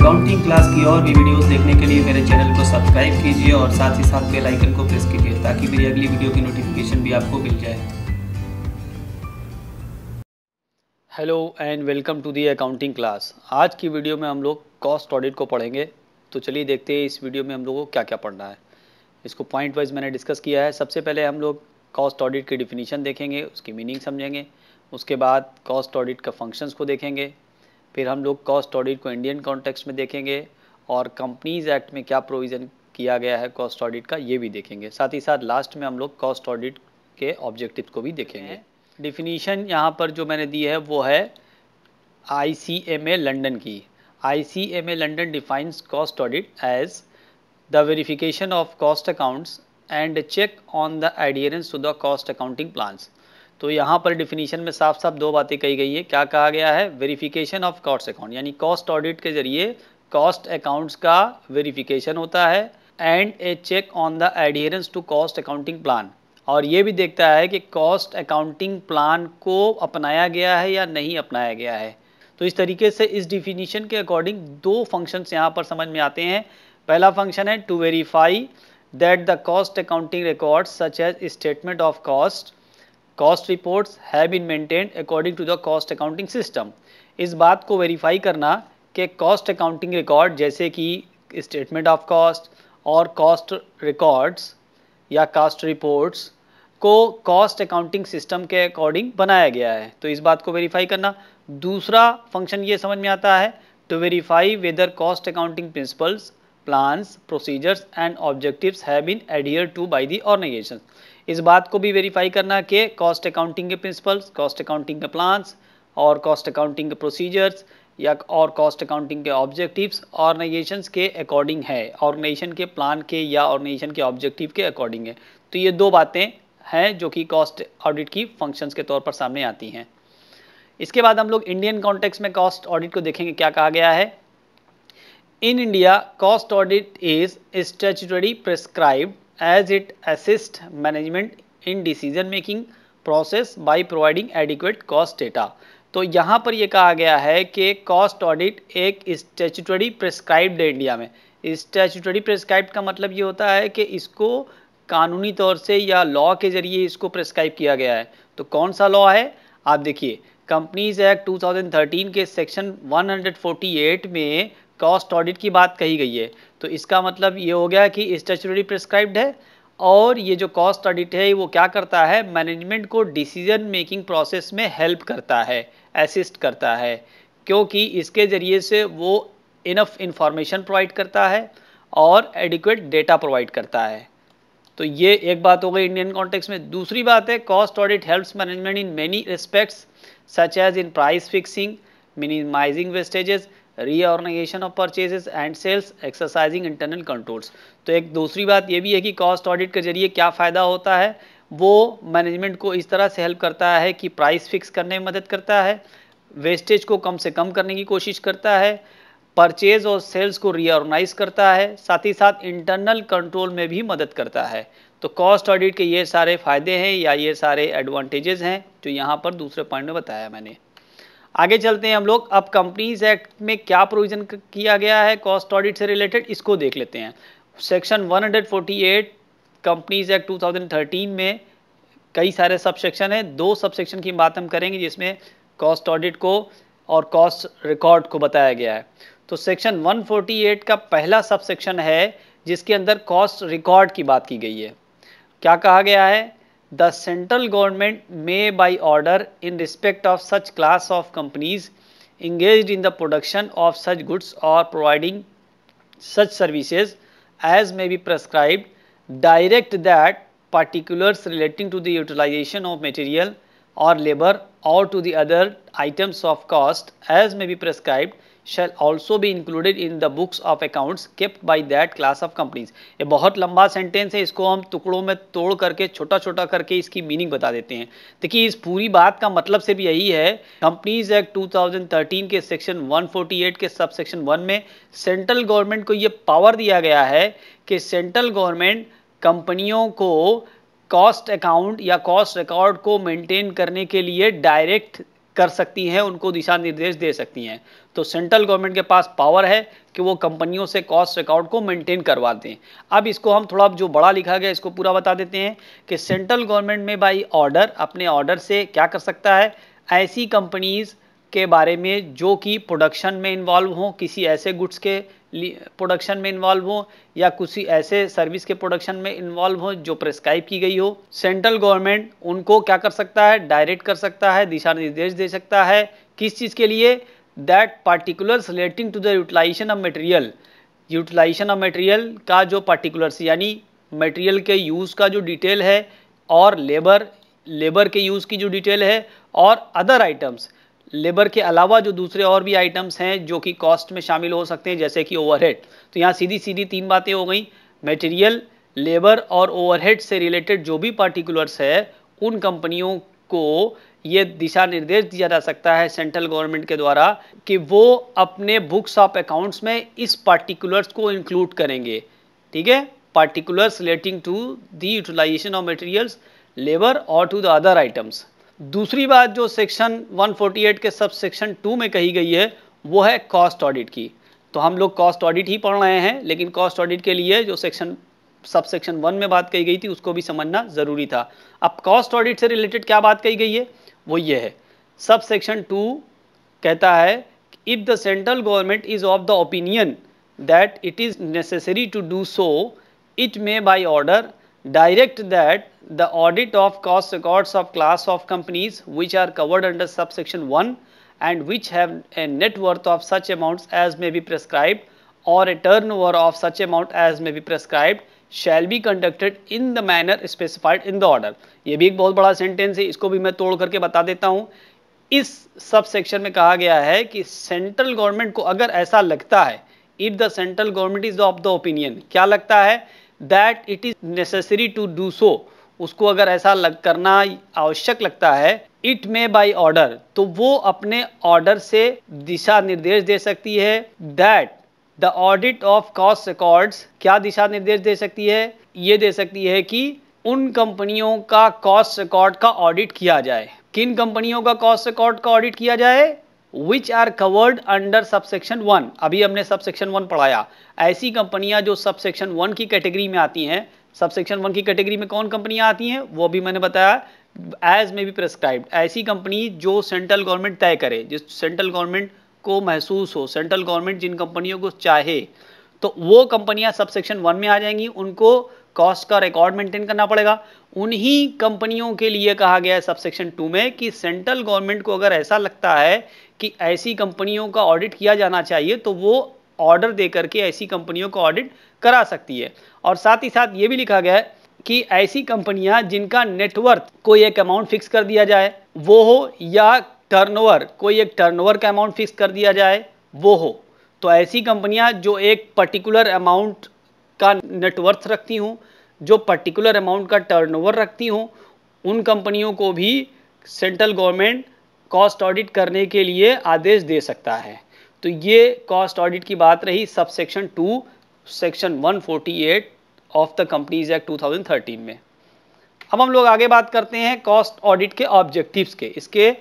Accounting class की और भी वीडियोस देखने के लिए मेरे चैनल को सब्सक्राइब कीजिए और साथ ही साथ बेल आइकन को प्रेस कीजिए ताकि मेरी अगली वीडियो की नोटिफिकेशन भी आपको मिल जाए। Hello and welcome to the accounting class. आज की वीडियो में हम लोग कॉस्ट ऑडिट को पढ़ेंगे। तो चलिए देखते हैं इस वीडियो में हम लोगों को क्या क्या पढ़ना है। इसको पॉइंट वाइज मैंने डिस्कस किया है। सबसे पहले हम लोग कॉस्ट ऑडिट की डिफिनीशन देखेंगे, उसकी मीनिंग समझेंगे। उसके बाद कॉस्ट ऑडिट का फंक्शंस को देखेंगे। फिर हम लोग कॉस्ट ऑडिट को इंडियन कॉन्टेक्स्ट में देखेंगे और कंपनीज एक्ट में क्या प्रोविज़न किया गया है कॉस्ट ऑडिट का, ये भी देखेंगे। साथ ही साथ लास्ट में हम लोग कॉस्ट ऑडिट के ऑब्जेक्टिव्स को भी देखेंगे। डिफिनीशन यहाँ पर जो मैंने दी है वो है ICMA लंदन की। ICMA London defines cost audit as the verification of cost accounts and check on the adherence to the cost accounting plans. तो यहाँ पर डिफिनीशन में साफ साफ दो बातें कही गई है। क्या कहा गया है? वेरिफिकेशन ऑफ कॉस्ट अकाउंट, यानी कॉस्ट ऑडिट के जरिए कॉस्ट अकाउंट्स का वेरिफिकेशन होता है and a check on the adherence to cost accounting plan, और ये भी देखता है कि कॉस्ट अकाउंटिंग प्लान को अपनाया गया है या नहीं अपनाया गया है। तो इस तरीके से इस डिफिनीशन के अकॉर्डिंग दो फंक्शंस यहाँ पर समझ में आते हैं। पहला फंक्शन है to verify that the cost accounting records such as statement of cost reports have been maintained according to the cost accounting system. इस बात को वेरीफाई करना कि कॉस्ट अकाउंटिंग रिकॉर्ड जैसे कि स्टेटमेंट ऑफ कॉस्ट और कॉस्ट रिकॉर्ड्स या cost reports को कॉस्ट अकाउंटिंग सिस्टम के अकॉर्डिंग बनाया गया है, तो इस बात को वेरीफाई करना। दूसरा फंक्शन ये समझ में आता है to verify whether cost accounting principles, plans, procedures and objectives have been adhere to by the organisation. इस बात को भी वेरीफाई करना कि कॉस्ट अकाउंटिंग के प्रिंसिपल्स, कॉस्ट अकाउंटिंग के प्लान्स और कॉस्ट अकाउंटिंग के प्रोसीजर्स या और कॉस्ट अकाउंटिंग के ऑब्जेक्टिव्स ऑर्गेनाइजेशंस के अकॉर्डिंग है, ऑर्गेनाइजेशन के प्लान के या ऑर्गेनाइजेशन के ऑब्जेक्टिव के अकॉर्डिंग है। तो ये दो बातें हैं जो कि कॉस्ट ऑडिट की फंक्शंस के तौर पर सामने आती हैं। इसके बाद हम लोग इंडियन कॉन्टेक्स्ट में कॉस्ट ऑडिट को देखेंगे। क्या कहा गया है? In India cost audit is statutory prescribed as it assist management in decision making process by providing adequate cost data. तो यहाँ पर यह कहा गया है कि कॉस्ट ऑडिट एक स्टैट्यूटरी प्रिस्क्राइब्ड है इंडिया में। स्टैट्यूटरी प्रिस्क्राइब्ड का मतलब ये होता है कि इसको कानूनी तौर से या लॉ के जरिए इसको प्रिस्क्राइब किया गया है। तो कौन सा लॉ है? आप देखिए, कंपनीज एक्ट 2013 के सेक्शन 148 में कॉस्ट ऑडिट की बात कही गई है। तो इसका मतलब ये हो गया कि स्टैट्यूटरी प्रिस्क्राइब्ड है और ये जो कॉस्ट ऑडिट है वो क्या करता है? मैनेजमेंट को डिसीजन मेकिंग प्रोसेस में हेल्प करता है, असिस्ट करता है, क्योंकि इसके ज़रिए से वो इनफ इंफॉर्मेशन प्रोवाइड करता है और एडिक्वेट डेटा प्रोवाइड करता है। तो ये एक बात हो गई इंडियन कॉन्टेक्स्ट में। दूसरी बात है cost audit helps management in many respects such as in price fixing, minimising wastages, reorganisation of purchases and sales, exercising internal controls. तो एक दूसरी बात ये भी है कि कॉस्ट ऑडिट के जरिए क्या फ़ायदा होता है? वो मैनेजमेंट को इस तरह से हेल्प करता है कि प्राइस फिक्स करने में मदद करता है, वेस्टेज को कम से कम करने की कोशिश करता है, परचेज और सेल्स को रीऑर्गेनाइज करता है, साथ ही साथ इंटरनल कंट्रोल में भी मदद करता है। तो कॉस्ट ऑडिट के ये सारे फायदे हैं या ये सारे एडवांटेजेस हैं जो यहाँ पर दूसरे पॉइंट में बताया मैंने। आगे चलते हैं हम लोग। अब कंपनीज एक्ट में क्या प्रोविजन किया गया है कॉस्ट ऑडिट से रिलेटेड, इसको देख लेते हैं। सेक्शन 148 कंपनीज एक्ट 2013 में कई सारे सब सेक्शन है। दो सब सेक्शन की बात हम करेंगे जिसमें कॉस्ट ऑडिट को और कॉस्ट रिकॉर्ड को बताया गया है। तो सेक्शन 148 का पहला सब सेक्शन है जिसके अंदर कॉस्ट रिकॉर्ड की बात की गई है। क्या कहा गया है? The central government may by order in respect of such class of companies engaged in the production of such goods or providing such services as may be prescribed, direct that particulars relating to the utilization of material or labor or to the other items of cost as may be prescribed shall also be included in the books of accounts kept by that class of companies। ये बहुत लंबा sentence है, इसको हम टुकड़ों में तोड़ करके छोटा छोटा करके इसकी मीनिंग बता देते हैं। देखिए, इस पूरी बात का मतलब सिर्फ यही है, कंपनीज एक्ट 2013 के सेक्शन 148 के सब सेक्शन 1 में सेंट्रल गवर्नमेंट को ये पावर दिया गया है कि सेंट्रल गवर्नमेंट कंपनियों को कॉस्ट अकाउंट या कॉस्ट रिकॉर्ड को मेंटेन करने के लिए डायरेक्ट कर सकती हैं, उनको दिशा निर्देश दे सकती हैं। तो सेंट्रल गवर्नमेंट के पास पावर है कि वो कंपनियों से कॉस्ट रिकॉर्ड को मेंटेन करवा दें। अब इसको हम थोड़ा जो बड़ा लिखा गया इसको पूरा बता देते हैं कि सेंट्रल गवर्नमेंट में बाई ऑर्डर अपने ऑर्डर से क्या कर सकता है, ऐसी कंपनीज के बारे में जो कि प्रोडक्शन में इन्वॉल्व हों, किसी ऐसे गुड्स के प्रोडक्शन में इन्वॉल्व हो या किसी ऐसे सर्विस के प्रोडक्शन में इन्वॉल्व हो जो प्रेस्क्राइब की गई हो, सेंट्रल गवर्नमेंट उनको क्या कर सकता है, डायरेक्ट कर सकता है, दिशा निर्देश दे सकता है। किस चीज़ के लिए, that particulars relating to the utilisation of material, utilisation of material का जो पार्टिकुलर्स यानी मटेरियल के यूज़ का जो डिटेल है और लेबर के यूज़ की जो डिटेल है और अदर आइटम्स, लेबर के अलावा जो दूसरे और भी आइटम्स हैं जो कि कॉस्ट में शामिल हो सकते हैं जैसे कि ओवरहेड। तो यहाँ सीधी सीधी 3 बातें हो गई, मटेरियल, लेबर और ओवरहेड से रिलेटेड जो भी पार्टिकुलर्स है उन कंपनियों को ये दिशा निर्देश दिया जा सकता है सेंट्रल गवर्नमेंट के द्वारा कि वो अपने बुक्स ऑफ अकाउंट्स में इस पार्टिकुलर्स को इंक्लूड करेंगे। ठीक है, particulars relating to the utilisation of materials, labour और टू द अदर आइटम्स। दूसरी बात जो सेक्शन 148 के सब सेक्शन 2 में कही गई है वो है कॉस्ट ऑडिट की। तो हम लोग कॉस्ट ऑडिट ही पढ़ रहे हैं, लेकिन कॉस्ट ऑडिट के लिए जो सब सेक्शन 1 में बात कही गई थी उसको भी समझना ज़रूरी था। अब कॉस्ट ऑडिट से रिलेटेड क्या बात कही गई है वो ये है, सब सेक्शन 2 कहता है if the central government is of the opinion that it is necessary to do so, it may by order direct that the audit of cost records of class of companies which are covered under subsection 1 and which have a net worth of such amounts as may be prescribed or a turnover of such amount as may be prescribed shall be conducted in the manner specified in the order। ये भी एक बहुत बड़ा sentence है, इसको भी मैं तोड़ करके बता देता हूँ। इस सब सेक्शन में कहा गया है कि सेंट्रल गवर्नमेंट को अगर ऐसा लगता है, if the central government is of the opinion, क्या लगता है, that it is necessary to do so, उसको अगर ऐसा करना आवश्यक लगता है, इट मे बाई ऑर्डर, तो वो अपने ऑर्डर से दिशा निर्देश दे सकती है। That the audit of cost records, क्या दिशा निर्देश दे सकती है, ये दे सकती है कि उन कंपनियों का कॉस्ट रिकॉर्ड का ऑडिट किया जाए। किन कंपनियों का कॉस्ट रिकॉर्ड का ऑडिट किया जाए, which are covered under subsection 1। अभी हमने सबसेक्शन 1 पढ़ाया, ऐसी कंपनियां जो सबसेक्शन 1 की कैटेगरी में आती हैं। सबसेक्शन 1 की कैटेगरी में कौन कंपनियां आती हैं वो भी मैंने बताया, एज में भी प्रेस्क्राइब्ड, ऐसी कंपनी जो सेंट्रल गवर्नमेंट तय करे, जिस सेंट्रल गवर्नमेंट को महसूस हो, सेंट्रल गवर्नमेंट जिन कंपनियों को चाहे, तो वो कंपनियां सबसेक्शन 1 में आ जाएंगी, उनको कॉस्ट का रिकॉर्ड मेंटेन करना पड़ेगा। उन्हीं कंपनियों के लिए कहा गया है सबसेक्शन 2 में कि सेंट्रल गवर्नमेंट को अगर ऐसा लगता है कि ऐसी कंपनियों का ऑडिट किया जाना चाहिए तो वो ऑर्डर दे करके ऐसी कंपनियों का ऑडिट करा सकती है। और साथ ही साथ ये भी लिखा गया है कि ऐसी कंपनियां जिनका नेटवर्थ कोई एक अमाउंट फिक्स कर दिया जाए वो हो, या टर्नओवर कोई एक टर्नओवर का अमाउंट फिक्स कर दिया जाए वो हो, तो ऐसी कंपनियां जो एक पर्टिकुलर अमाउंट का नेटवर्थ रखती हूँ, जो पर्टिकुलर अमाउंट का टर्नओवर रखती हूँ, उन कंपनियों को भी सेंट्रल गवर्नमेंट कॉस्ट ऑडिट करने के लिए आदेश दे सकता है। तो ये कॉस्ट ऑडिट की बात रही subsection 2 section 148 of the companies act 2013 में। अब हम लोग आगे बात करते हैं कॉस्ट ऑडिट के ऑब्जेक्टिव्स के, इसके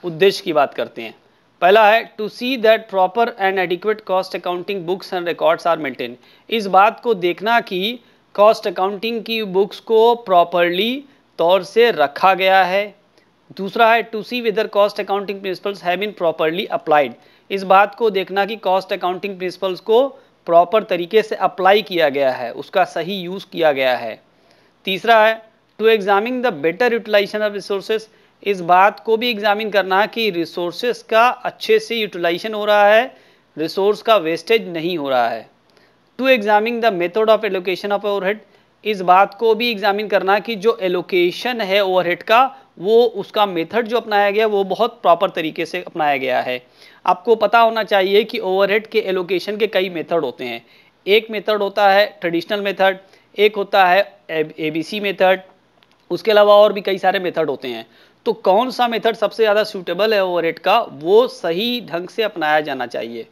उद्देश्य की बात करते हैं। पहला है to see that proper and adequate cost accounting books and records are maintain, इस बात को देखना कि कॉस्ट अकाउंटिंग की बुक्स को प्रॉपरली तौर से रखा गया है। दूसरा है to see whether cost accounting principles have been properly applied, इस बात को देखना कि कॉस्ट अकाउंटिंग प्रिंसिपल्स को प्रॉपर तरीके से अप्लाई किया गया है, उसका सही यूज़ किया गया है। तीसरा है to examine the better utilisation of resources, इस बात को भी एग्जामिन करना कि रिसोर्सेज का अच्छे से यूटिलाइजेशन हो रहा है, रिसोर्स का वेस्टेज नहीं हो रहा है। To examine the method of allocation of overhead, इस बात को भी एग्जामिन करना कि जो एलोकेशन है ओवरहेड का वो उसका मेथड जो अपनाया गया वो बहुत प्रॉपर तरीके से अपनाया गया है। आपको पता होना चाहिए कि ओवरहेड के एलोकेशन के कई मेथड होते हैं। एक मेथड होता है ट्रेडिशनल मेथड, एक होता है ABC मेथड, उसके अलावा और भी कई सारे मेथड होते हैं। तो कौन सा मेथड सबसे ज़्यादा सूटेबल है ओवरहेड का, वो सही ढंग से अपनाया जाना चाहिए।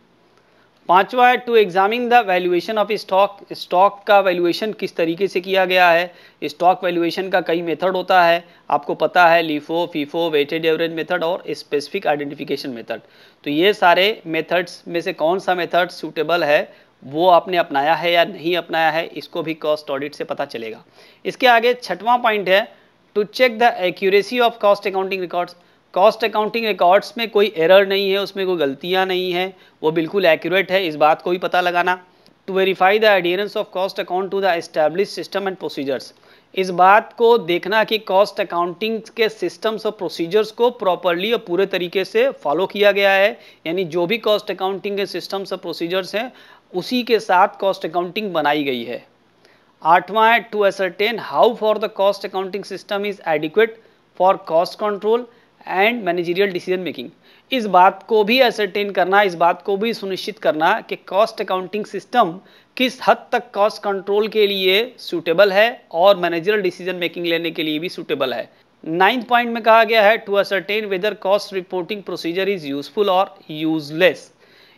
5वां है to examine the valuation of stock. Stock का वैल्यूएशन किस तरीके से किया गया है। स्टॉक वैल्यूएशन का कई मेथड होता है, आपको पता है, LIFO, FIFO, weighted average method और स्पेसिफिक आइडेंटिफिकेशन मेथड। तो ये सारे मेथड्स में से कौन सा मेथड सूटेबल है, वो आपने अपनाया है या नहीं अपनाया है, इसको भी कॉस्ट ऑडिट से पता चलेगा। इसके आगे 6वां पॉइंट है to check the accuracy of cost accounting records. Cost accounting records में कोई एरर नहीं है, उसमें कोई गलतियां नहीं है, वो बिल्कुल एक्यूरेट है, इस बात को भी पता लगाना। To verify the adherence of cost account to the establish system and procedures. इस बात को देखना कि कॉस्ट अकाउंटिंग के सिस्टम्स और प्रोसीजर्स को प्रॉपरली और पूरे तरीके से फॉलो किया गया है, यानी जो भी कॉस्ट अकाउंटिंग के सिस्टम्स और प्रोसीजर्स हैं उसी के साथ कॉस्ट अकाउंटिंग बनाई गई है। 8वां है to ascertain how far the cost accounting system is adequate for cost control and managerial decision making. इस बात को भी असरटेन करना, इस बात को भी सुनिश्चित करना कि कॉस्ट अकाउंटिंग सिस्टम किस हद तक कॉस्ट कंट्रोल के लिए सूटेबल है और मैनेजरियल डिसीजन मेकिंग लेने के लिए भी सूटेबल है। 9th पॉइंट में कहा गया है to ascertain whether cost reporting procedure is useful और यूजलेस।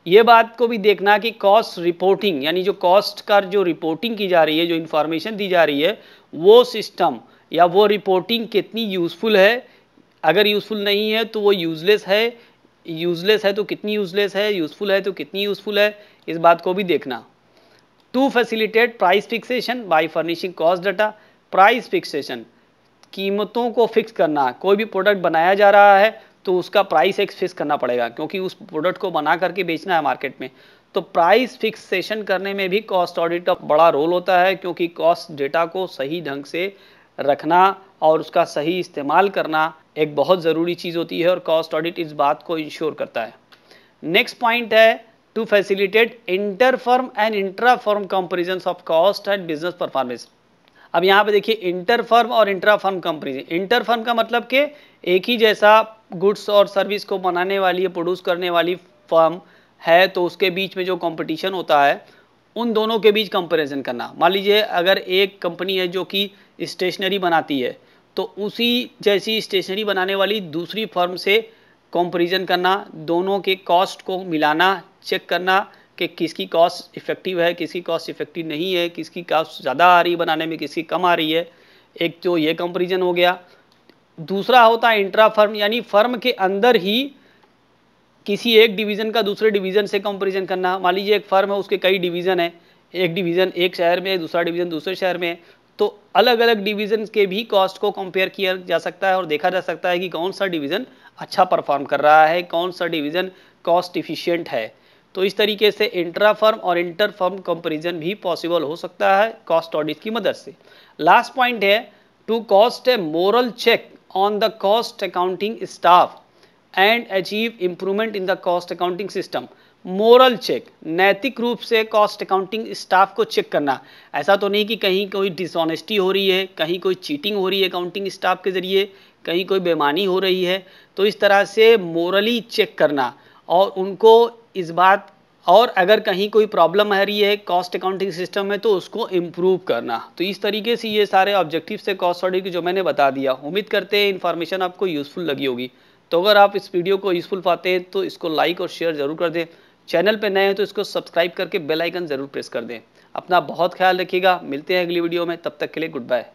ये बात को भी देखना कि कॉस्ट रिपोर्टिंग, यानी जो कॉस्ट का जो रिपोर्टिंग की जा रही है, जो इन्फॉर्मेशन दी जा रही है, वो सिस्टम या वो रिपोर्टिंग कितनी यूजफुल है। अगर यूजफुल नहीं है तो वो यूजलेस है तो कितनी यूजलेस है, यूजफुल है तो कितनी यूजफुल है, इस बात को भी देखना। To facilitate price fixation by furnishing cost data. Price fixation, कीमतों को फिक्स करना। कोई भी प्रोडक्ट बनाया जा रहा है तो उसका प्राइस एक फिक्स करना पड़ेगा, क्योंकि उस प्रोडक्ट को बना करके बेचना है मार्केट में। तो प्राइस फिक्सेशन करने में भी कॉस्ट ऑडिट का बड़ा रोल होता है, क्योंकि कॉस्ट डेटा को सही ढंग से रखना और उसका सही इस्तेमाल करना एक बहुत ज़रूरी चीज़ होती है और कॉस्ट ऑडिट इस बात को इंश्योर करता है। नेक्स्ट पॉइंट है to facilitate inter firm and intra firm comparison of cost and business performance. अब यहाँ पे देखिए इंटर फर्म और intra firm comparison. Inter firm का मतलब कि एक ही जैसा गुड्स और सर्विस को बनाने वाली, प्रोड्यूस करने वाली फर्म है तो उसके बीच में जो कंपटीशन होता है उन दोनों के बीच कंपैरिजन करना। मान लीजिए अगर एक कंपनी है जो कि स्टेशनरी बनाती है तो उसी जैसी स्टेशनरी बनाने वाली दूसरी फर्म से कंपैरिजन करना, दोनों के कॉस्ट को मिलाना, चेक करना कि किसकी कॉस्ट इफ़ेक्टिव है, किसकी कॉस्ट इफ़ेक्टिव नहीं है, किसकी कॉस्ट ज़्यादा आ रही है बनाने में, किसकी कम आ रही है। एक तो ये कंपैरिजन हो गया। दूसरा होता है इंट्रा फर्म, यानी फर्म के अंदर ही किसी एक डिवीज़न का दूसरे डिवीज़न से कंपैरिजन करना। मान लीजिए एक फर्म है, उसके कई डिवीज़न है, एक डिवीज़न एक शहर में है, दूसरा डिवीज़न दूसरे शहर में है, तो अलग अलग डिवीज़न के भी कॉस्ट को कंपेयर किया जा सकता है और देखा जा सकता है कि कौन सा डिवीज़न अच्छा परफॉर्म कर रहा है, कौन सा डिवीज़न कॉस्ट इफिशिएंट है। तो इस तरीके से इंट्रा फर्म और इंटर फर्म कंपेरिजन भी पॉसिबल हो सकता है कॉस्ट ऑडिट की मदद से। लास्ट पॉइंट है to cost a moral check on the cost accounting staff and achieve improvement in the cost accounting system. Moral check, नैतिक रूप से कॉस्ट अकाउंटिंग स्टाफ को चेक करना। ऐसा तो नहीं कि कहीं कोई डिसऑनेस्टी हो रही है, कहीं कोई चीटिंग हो रही है अकाउंटिंग स्टाफ के ज़रिए, कहीं कोई बेईमानी हो रही है। तो इस तरह से मोरली चेक करना और उनको इस बात, और अगर कहीं कोई प्रॉब्लम आ रही है कॉस्ट अकाउंटिंग सिस्टम में तो उसको इम्प्रूव करना। तो इस तरीके से ये सारे ऑब्जेक्टिव्स से कॉस्ट ऑडिट के जो मैंने बता दिया। उम्मीद करते हैं इन्फॉर्मेशन आपको यूज़फुल लगी होगी। तो अगर आप इस वीडियो को यूज़फुल पाते हैं तो इसको लाइक और शेयर ज़रूर कर दें। चैनल पे नए हैं तो इसको सब्सक्राइब करके बेल आइकन ज़रूर प्रेस कर दें। अपना बहुत ख्याल रखिएगा, मिलते हैं अगली वीडियो में, तब तक के लिए गुड बाय।